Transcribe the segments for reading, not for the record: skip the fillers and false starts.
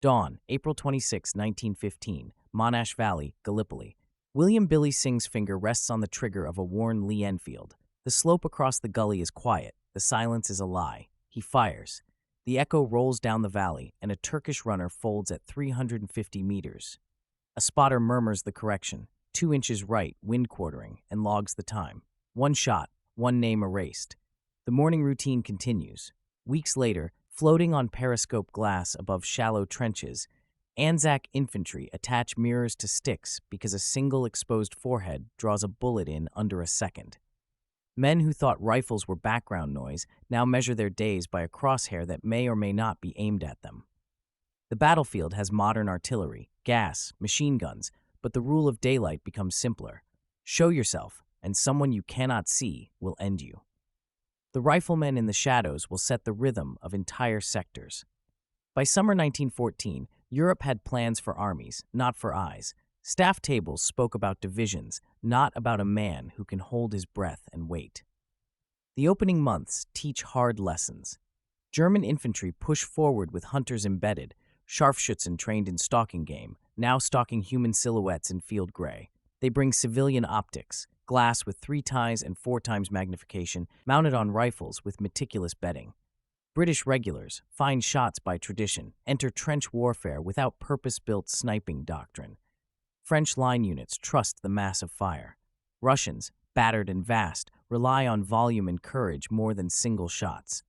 Dawn, April 26, 1915, Monash Valley, Gallipoli. William Billy Singh's finger rests on the trigger of a worn Lee Enfield. The slope across the gully is quiet. The silence is a lie. He fires. The echo rolls down the valley, and a Turkish runner folds at 350 meters. A spotter murmurs the correction, 2 inches right, wind quartering, and logs the time. One shot, one name erased. The morning routine continues. Weeks later, floating on periscope glass above shallow trenches, Anzac infantry attach mirrors to sticks because a single exposed forehead draws a bullet in under a second. Men who thought rifles were background noise now measure their days by a crosshair that may or may not be aimed at them. The battlefield has modern artillery, gas, machine guns, but the rule of daylight becomes simpler. Show yourself, and someone you cannot see will end you. The riflemen in the shadows will set the rhythm of entire sectors. By summer 1914, Europe had plans for armies, not for eyes. Staff tables spoke about divisions, not about a man who can hold his breath and wait. The opening months teach hard lessons. German infantry push forward with hunters embedded, Scharfschützen trained in stalking game, now stalking human silhouettes in field gray. They bring civilian optics, glass with 3 times and 4 times magnification, mounted on rifles with meticulous bedding. British regulars, fine shots by tradition, enter trench warfare without purpose-built sniping doctrine. French line units trust the massive fire. Russians, battered and vast, rely on volume and courage more than single shots.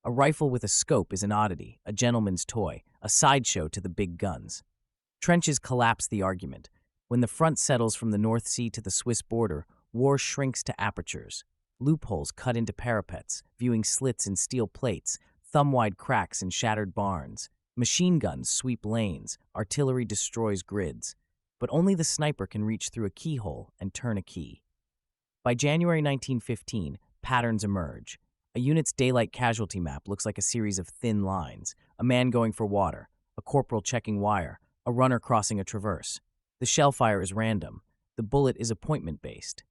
A rifle with a scope is an oddity, a gentleman's toy, a sideshow to the big guns. Trenches collapse the argument. When the front settles from the North Sea to the Swiss border, war shrinks to apertures. Loopholes cut into parapets, viewing slits in steel plates, thumb-wide cracks in shattered barns. Machine guns sweep lanes, artillery destroys grids. But only the sniper can reach through a keyhole and turn a key. By January 1915, patterns emerge. A unit's daylight casualty map looks like a series of thin lines, a man going for water, a corporal checking wire, a runner crossing a traverse. The shell fire is random. The bullet is appointment-based.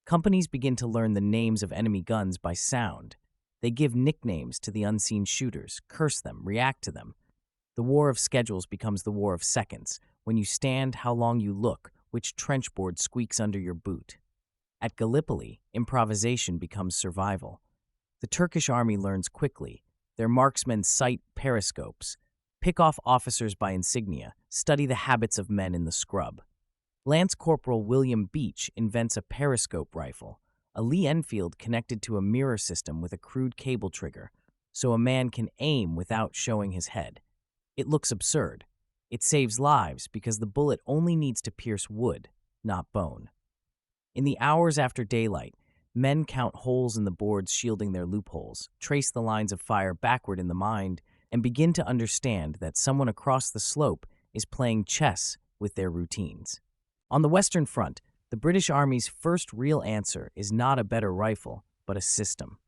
Companies begin to learn the names of enemy guns by sound. They give nicknames to the unseen shooters, curse them, react to them. The war of schedules becomes the war of seconds. When you stand, how long you look, which trench board squeaks under your boot. At Gallipoli, improvisation becomes survival. The Turkish army learns quickly. Their marksmen sight periscopes, pick off officers by insignia, study the habits of men in the scrub. Lance Corporal William Beach invents a periscope rifle, a Lee Enfield connected to a mirror system with a crude cable trigger, so a man can aim without showing his head. It looks absurd. It saves lives because the bullet only needs to pierce wood, not bone. In the hours after daylight, men count holes in the boards shielding their loopholes, trace the lines of fire backward in the mind, and begin to understand that someone across the slope is playing chess with their routines. On the Western Front, the British Army's first real answer is not a better rifle, but a system.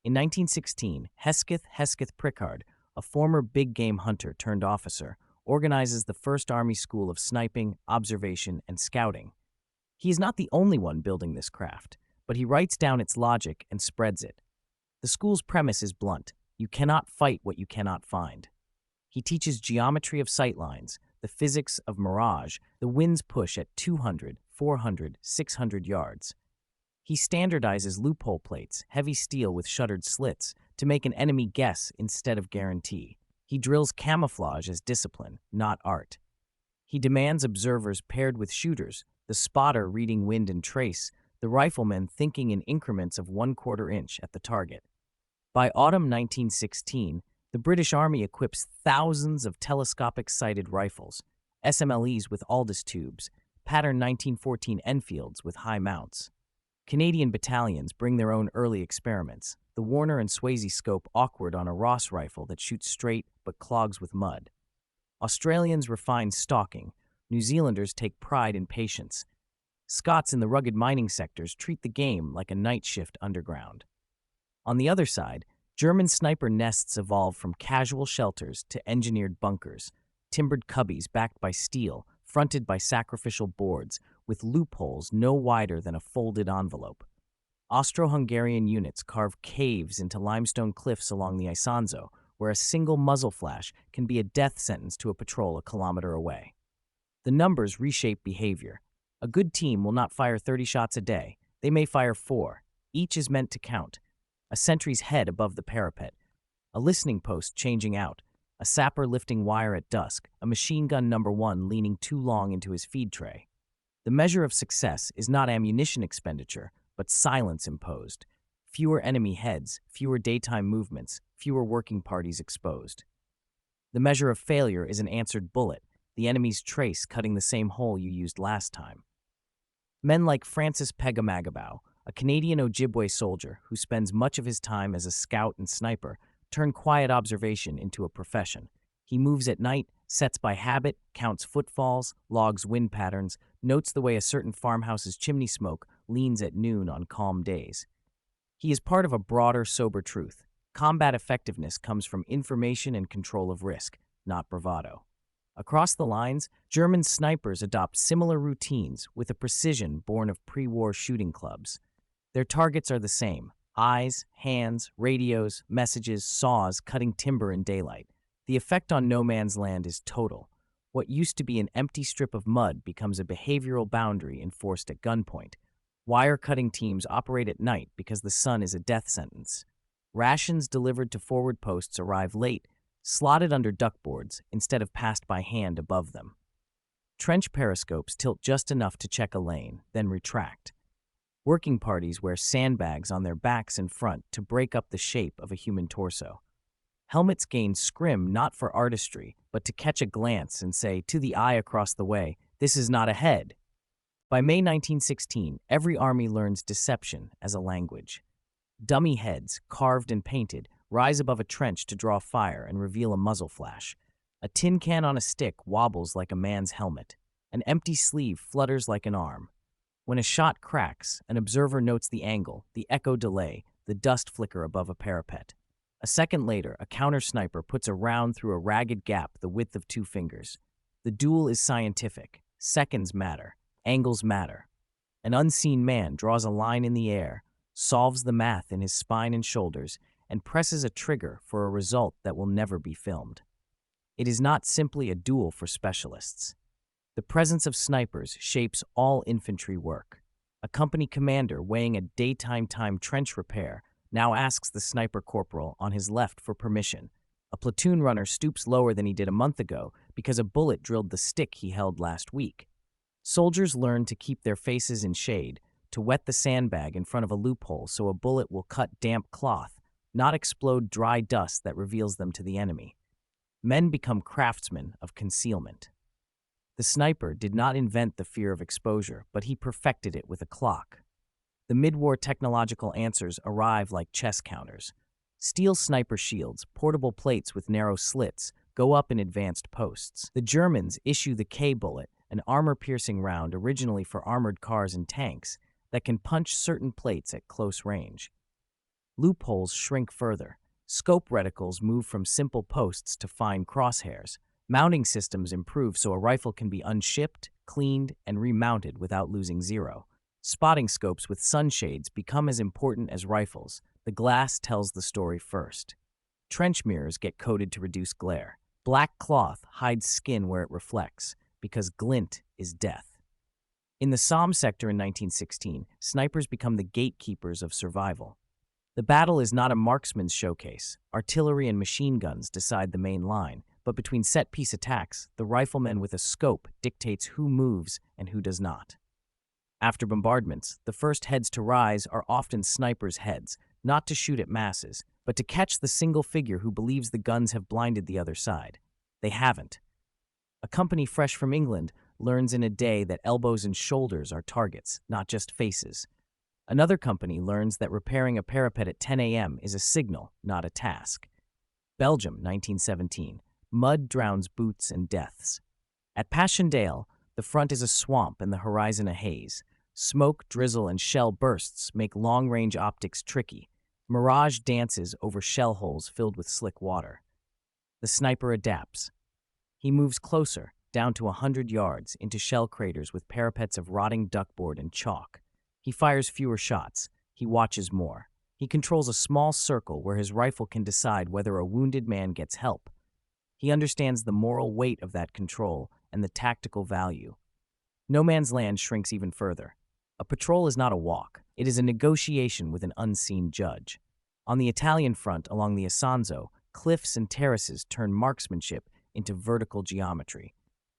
In 1916, Hesketh Prickard, a former big-game hunter turned officer, organizes the first Army school of sniping, observation, and scouting. He is not the only one building this craft, but he writes down its logic and spreads it. The school's premise is blunt. You cannot fight what you cannot find. He teaches geometry of sightlines, the physics of mirage, the wind's push at 200, 400, 600 yards. He standardizes loophole plates, heavy steel with shuttered slits, to make an enemy guess instead of guarantee. He drills camouflage as discipline, not art. He demands observers paired with shooters, the spotter reading wind and trace, the rifleman thinking in increments of 1/4 inch at the target. By autumn 1916, the British Army equips thousands of telescopic-sighted rifles, SMLEs with Aldous tubes, pattern 1914 Enfields with high mounts. Canadian battalions bring their own early experiments, the Warner and Swayze scope awkward on a Ross rifle that shoots straight but clogs with mud. Australians refine stalking, New Zealanders take pride in patience. Scots in the rugged mining sectors treat the game like a night shift underground. On the other side, German sniper nests evolve from casual shelters to engineered bunkers, timbered cubbies backed by steel, fronted by sacrificial boards, with loopholes no wider than a folded envelope. Austro-Hungarian units carve caves into limestone cliffs along the Isonzo, where a single muzzle flash can be a death sentence to a patrol a kilometer away. The numbers reshape behavior. A good team will not fire 30 shots a day. They may fire 4. Each is meant to count. A sentry's head above the parapet, a listening post changing out, a sapper lifting wire at dusk, a machine gun number 1 leaning too long into his feed tray. The measure of success is not ammunition expenditure, but silence imposed. Fewer enemy heads, fewer daytime movements, fewer working parties exposed. The measure of failure is an answered bullet, the enemy's trace cutting the same hole you used last time. Men like Francis Pegamagabau, a Canadian Ojibwe soldier who spends much of his time as a scout and sniper, turn quiet observation into a profession. He moves at night, sets by habit, counts footfalls, logs wind patterns, notes the way a certain farmhouse's chimney smoke leans at noon on calm days. He is part of a broader, sober truth. Combat effectiveness comes from information and control of risk, not bravado. Across the lines, German snipers adopt similar routines with a precision born of pre-war shooting clubs. Their targets are the same: eyes, hands, radios, messages, saws cutting timber in daylight. The effect on no man's land is total. What used to be an empty strip of mud becomes a behavioral boundary enforced at gunpoint. Wire-cutting teams operate at night because the sun is a death sentence. Rations delivered to forward posts arrive late, slotted under duckboards instead of passed by hand above them. Trench periscopes tilt just enough to check a lane, then retract. Working parties wear sandbags on their backs and front to break up the shape of a human torso. Helmets gain scrim not for artistry, but to catch a glance and say to the eye across the way, "This is not a head." By May 1916, every army learns deception as a language. Dummy heads, carved and painted, rise above a trench to draw fire and reveal a muzzle flash. A tin can on a stick wobbles like a man's helmet. An empty sleeve flutters like an arm. When a shot cracks, an observer notes the angle, the echo delay, the dust flicker above a parapet. A second later, a counter-sniper puts a round through a ragged gap the width of 2 fingers. The duel is scientific. Seconds matter. Angles matter. An unseen man draws a line in the air, solves the math in his spine and shoulders, and presses a trigger for a result that will never be filmed. It is not simply a duel for specialists. The presence of snipers shapes all infantry work. A company commander weighing a daytime time trench repair now asks the sniper corporal on his left for permission. A platoon runner stoops lower than he did a month ago because a bullet drilled the stick he held last week. Soldiers learn to keep their faces in shade, to wet the sandbag in front of a loophole so a bullet will cut damp cloth, not explode dry dust that reveals them to the enemy. Men become craftsmen of concealment. The sniper did not invent the fear of exposure, but he perfected it with a clock. The mid-war technological answers arrive like chess counters. Steel sniper shields, portable plates with narrow slits, go up in advanced posts. The Germans issue the K-bullet, an armor-piercing round originally for armored cars and tanks that can punch certain plates at close range. Loopholes shrink further. Scope reticles move from simple posts to fine crosshairs. Mounting systems improve so a rifle can be unshipped, cleaned, and remounted without losing zero. Spotting scopes with sunshades become as important as rifles. The glass tells the story first. Trench mirrors get coated to reduce glare. Black cloth hides skin where it reflects, because glint is death. In the Somme sector in 1916, snipers become the gatekeepers of survival. The battle is not a marksman's showcase. Artillery and machine guns decide the main line, but between set-piece attacks, the rifleman with a scope dictates who moves and who does not. After bombardments, the first heads to rise are often snipers' heads, not to shoot at masses, but to catch the single figure who believes the guns have blinded the other side. They haven't. A company fresh from England learns in a day that elbows and shoulders are targets, not just faces. Another company learns that repairing a parapet at 10 a.m. is a signal, not a task. Belgium, 1917. Mud drowns boots and deaths. At Passchendaele, the front is a swamp and the horizon a haze. Smoke, drizzle, and shell bursts make long-range optics tricky. Mirage dances over shell holes filled with slick water. The sniper adapts. He moves closer, down to 100 yards, into shell craters with parapets of rotting duckboard and chalk. He fires fewer shots. He watches more. He controls a small circle where his rifle can decide whether a wounded man gets help. He understands the moral weight of that control and the tactical value. No Man's Land shrinks even further. A patrol is not a walk. It is a negotiation with an unseen judge. On the Italian front along the Isonzo, cliffs and terraces turn marksmanship into vertical geometry.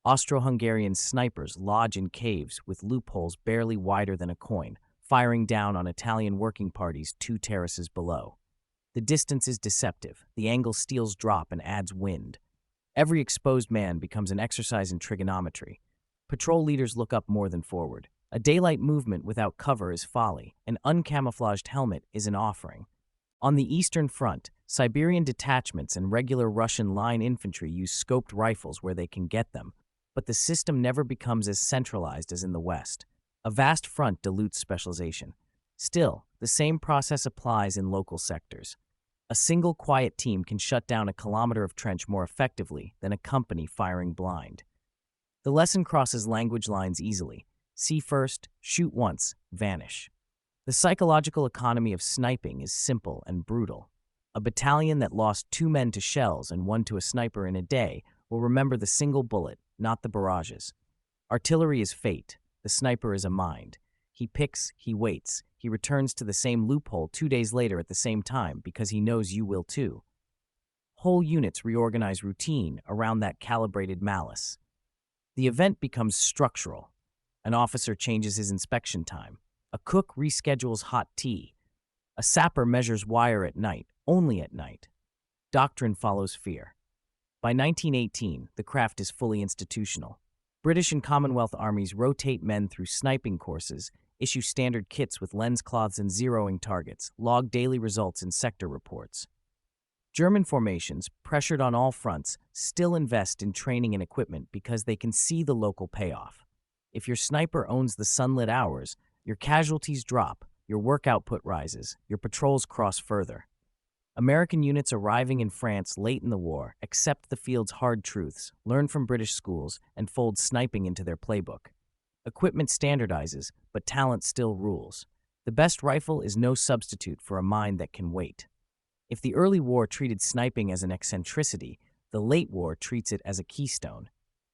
Austro-Hungarian snipers lodge in caves with loopholes barely wider than a coin, firing down on Italian working parties 2 terraces below. The distance is deceptive. The angle steals drop and adds wind. Every exposed man becomes an exercise in trigonometry. Patrol leaders look up more than forward. A daylight movement without cover is folly. An uncamouflaged helmet is an offering. On the Eastern Front, Siberian detachments and regular Russian line infantry use scoped rifles where they can get them, but the system never becomes as centralized as in the West. A vast front dilutes specialization. Still, the same process applies in local sectors. A single quiet team can shut down a kilometer of trench more effectively than a company firing blind. The lesson crosses language lines easily. See first, shoot once, vanish. The psychological economy of sniping is simple and brutal. A battalion that lost 2 men to shells and 1 to a sniper in a day will remember the single bullet, not the barrages. Artillery is fate. The sniper is a mind. He picks, he waits. He returns to the same loophole 2 days later at the same time because he knows you will too. Whole units reorganize routine around that calibrated malice. The event becomes structural. An officer changes his inspection time. A cook reschedules hot tea. A sapper measures wire at night, only at night. Doctrine follows fear. By 1918, the craft is fully institutional. British and Commonwealth armies rotate men through sniping courses, issue standard kits with lens cloths and zeroing targets, log daily results in sector reports. German formations, pressured on all fronts, still invest in training and equipment because they can see the local payoff. If your sniper owns the sunlit hours, your casualties drop, your work output rises, your patrols cross further. American units arriving in France late in the war accept the field's hard truths, learn from British schools, and fold sniping into their playbook. Equipment standardizes, but talent still rules. The best rifle is no substitute for a mind that can wait. If the early war treated sniping as an eccentricity, the late war treats it as a keystone.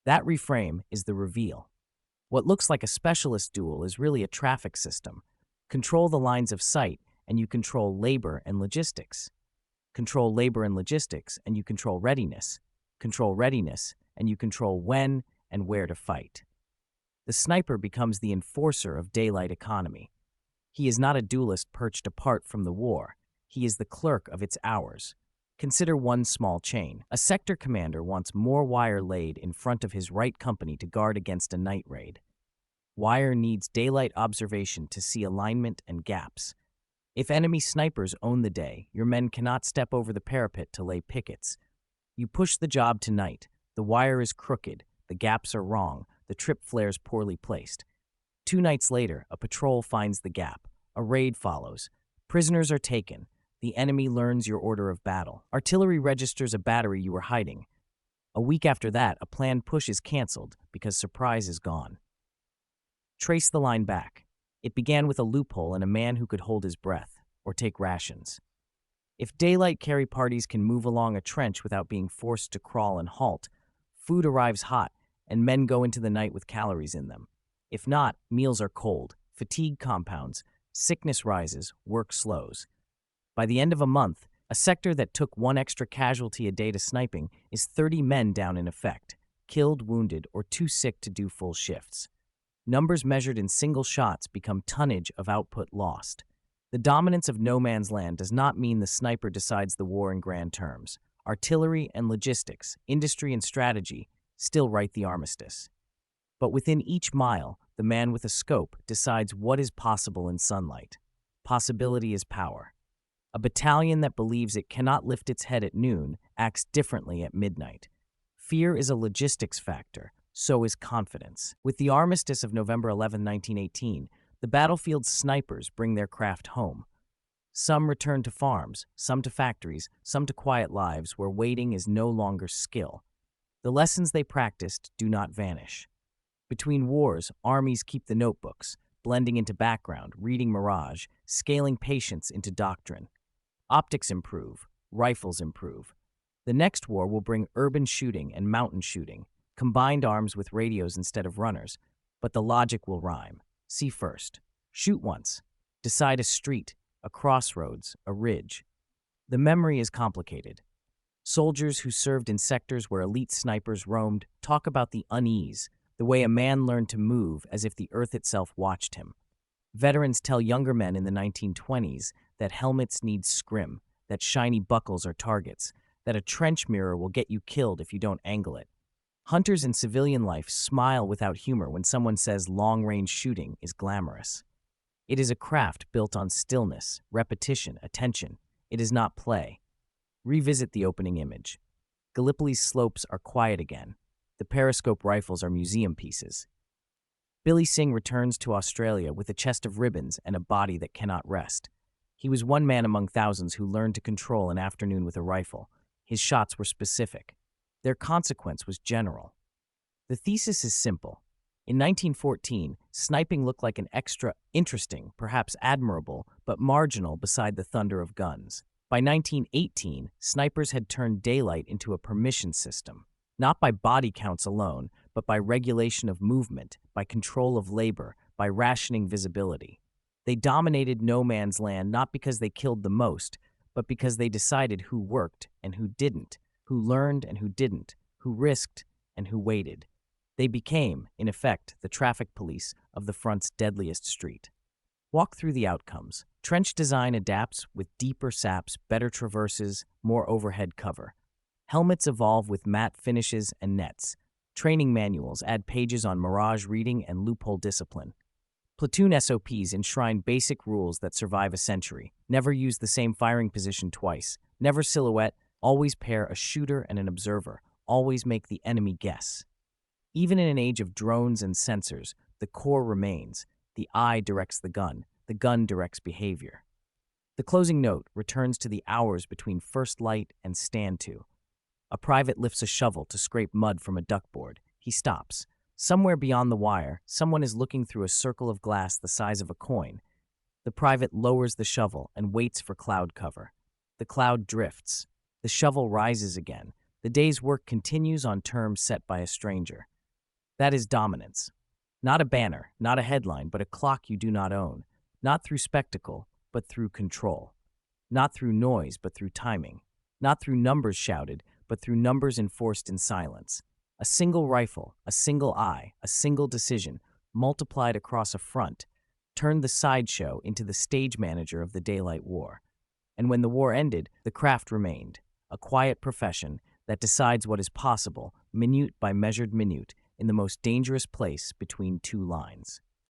That reframe is the reveal. What looks like a specialist duel is really a traffic system. Control the lines of sight, and you control labor and logistics. Control labor and logistics, and you control readiness. Control readiness, and you control when and where to fight. The sniper becomes the enforcer of daylight economy. He is not a duelist perched apart from the war. He is the clerk of its hours. Consider one small chain. A sector commander wants more wire laid in front of his right company to guard against a night raid. Wire needs daylight observation to see alignment and gaps. If enemy snipers own the day, your men cannot step over the parapet to lay pickets. You push the job to night. The wire is crooked, the gaps are wrong, the trip flares poorly placed. 2 nights later, a patrol finds the gap. A raid follows. Prisoners are taken. The enemy learns your order of battle. Artillery registers a battery you were hiding. A week after that, a planned push is canceled because surprise is gone. Trace the line back. It began with a loophole and a man who could hold his breath, or take rations. If daylight carry parties can move along a trench without being forced to crawl and halt, food arrives hot, and men go into the night with calories in them. If not, meals are cold, fatigue compounds, sickness rises, work slows. By the end of a month, a sector that took 1 extra casualty a day to sniping is 30 men down in effect, killed, wounded, or too sick to do full shifts. Numbers measured in single shots become tonnage of output lost. The dominance of no man's land does not mean the sniper decides the war in grand terms. Artillery and logistics, industry and strategy still write the armistice. But within each mile, the man with a scope decides what is possible in sunlight. Possibility is power. A battalion that believes it cannot lift its head at noon acts differently at midnight. Fear is a logistics factor, so is confidence. With the armistice of November 11, 1918, the battlefield's snipers bring their craft home. Some return to farms, some to factories, some to quiet lives where waiting is no longer skill. The lessons they practiced do not vanish. Between wars, armies keep the notebooks. blending into background, reading mirage, scaling patience into doctrine. Optics improve, rifles improve. The next war will bring urban shooting and mountain shooting, combined arms with radios instead of runners, but the logic will rhyme. See first. Shoot once. Decide a street, a crossroads, a ridge. The memory is complicated. Soldiers who served in sectors where elite snipers roamed talk about the unease, the way a man learned to move as if the earth itself watched him. Veterans tell younger men in the 1920s that helmets need scrim, that shiny buckles are targets, that a trench mirror will get you killed if you don't angle it. Hunters in civilian life smile without humor when someone says long-range shooting is glamorous. It is a craft built on stillness, repetition, attention. It is not play. Revisit the opening image. Gallipoli's slopes are quiet again. The periscope rifles are museum pieces. Billy Singh returns to Australia with a chest of ribbons and a body that cannot rest. He was one man among thousands who learned to control an afternoon with a rifle. His shots were specific. Their consequence was general. The thesis is simple. In 1914, sniping looked like an extra interesting, perhaps admirable, but marginal beside the thunder of guns. By 1918, snipers had turned daylight into a permission system, not by body counts alone, but by regulation of movement, by control of labor, by rationing visibility. They dominated no man's land not because they killed the most, but because they decided who worked and who didn't, who learned and who didn't, who risked and who waited. They became, in effect, the traffic police of the front's deadliest street. Walk through the outcomes. Trench design adapts with deeper saps, better traverses, more overhead cover. Helmets evolve with matte finishes and nets. Training manuals add pages on mirage reading and loophole discipline. Platoon SOPs enshrine basic rules that survive a century. Never use the same firing position twice. Never silhouette. Always pair a shooter and an observer. Always make the enemy guess. Even in an age of drones and sensors, the core remains. The eye directs the gun directs behavior. The closing note returns to the hours between first light and stand to. A private lifts a shovel to scrape mud from a duckboard. He stops. Somewhere beyond the wire, someone is looking through a circle of glass the size of a coin. The private lowers the shovel and waits for cloud cover. The cloud drifts. The shovel rises again. The day's work continues on terms set by a stranger. That is dominance. Not a banner, not a headline, but a clock you do not own. Not through spectacle, but through control. Not through noise, but through timing. Not through numbers shouted, but through numbers enforced in silence. A single rifle, a single eye, a single decision, multiplied across a front, turned the Sideshow into the stage manager of the daylight war. And when the war ended, the craft remained, a quiet profession that decides what is possible, minute by measured minute, in the most dangerous place between two lines.